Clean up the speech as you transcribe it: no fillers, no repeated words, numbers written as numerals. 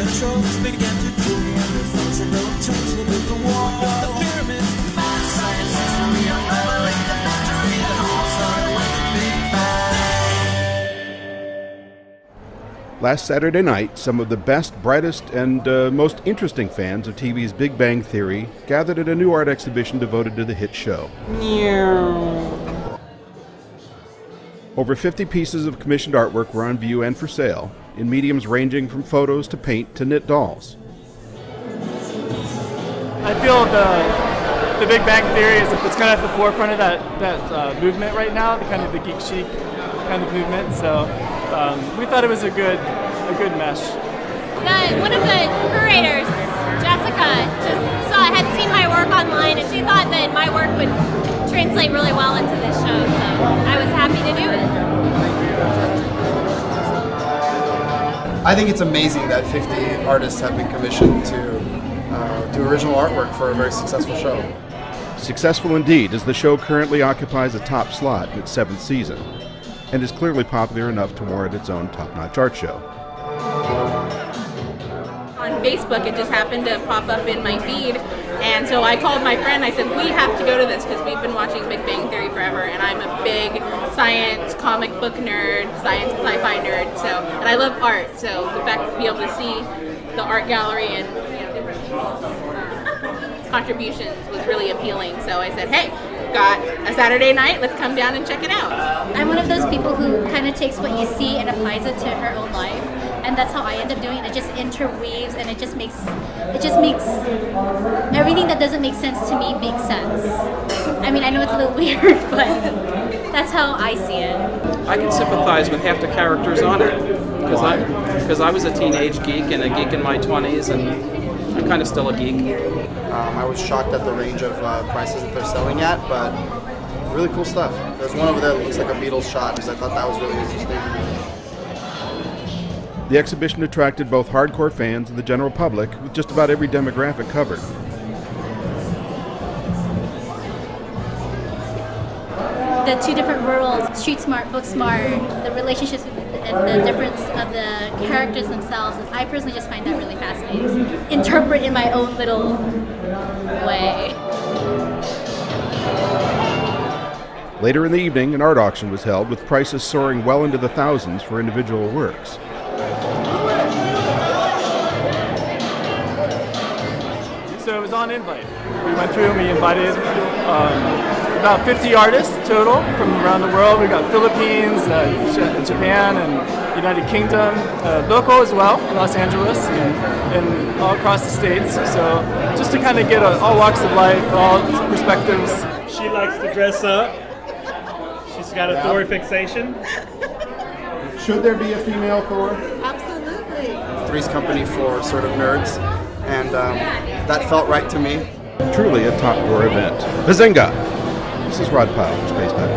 Heliotrope began to drool, and the function of tones that lit the wall. The pyramids, math, science, history, unraveling the mystery that all started with the Big Bang. Last Saturday night, some of the best, brightest, and most interesting fans of TV's Big Bang Theory gathered at a new art exhibition devoted to the hit show. Over 50 pieces of commissioned artwork were on view and for sale, in mediums ranging from photos to paint to knit dolls. I feel the Big Bang Theory is it's kind of at the forefront of that movement right now, the kind of the Geek, Chic kind of movement. So we thought it was a good mesh. One of the curators, Jessica, had seen my work online, and she thought that my work would translate really well into this show. So I was happy to do it. I think it's amazing that 50 artists have been commissioned to do original artwork for a very successful show. Successful indeed, as the show currently occupies a top slot in its 7th season, and is clearly popular enough to warrant its own top-notch art show. On Facebook, it just happened to pop up in my feed, and so I called my friend. I said, we have to go to this because we've been watching Big Bang Theory forever, and I'm a big science comic book nerd, science sci-fi nerd, and I love art, so the fact to be able to see the art gallery and different people's contributions was really appealing. So I said, hey, got a Saturday night, let's come down and check it out. I'm one of those people who kind of takes what you see and applies it to her own life, and that's how I end up doing it. It just interweaves, and it just makes everything that doesn't make sense to me make sense. I mean, I know it's a little weird, but that's how I see it. I can sympathize with half the characters on it because I was a teenage geek and a geek in my 20s, and I'm kind of still a geek. I was shocked at the range of prices that they're selling at, but really cool stuff. There's one over there that looks like a Beatles shot, because I thought that was really interesting. The exhibition attracted both hardcore fans and the general public, with just about every demographic covered. The two different worlds, street smart, book smart, the relationships and the difference of the characters themselves, I personally just find that really fascinating. Interpret in my own little way. Later in the evening, an art auction was held, with prices soaring well into the thousands for individual works. So it was on invite. We went through and we invited about 50 artists total from around the world. We got Philippines, Japan, and United Kingdom, local as well, Los Angeles, and all across the states. So just to kind of get all walks of life, all perspectives. She likes to dress up. She's got a Thor fixation. Should there be a female Thor? Absolutely. Three's Company for sort of nerds, and that felt right to me. Truly a top-drawer event. Bazinga! This is Rod Powell for Spacetime.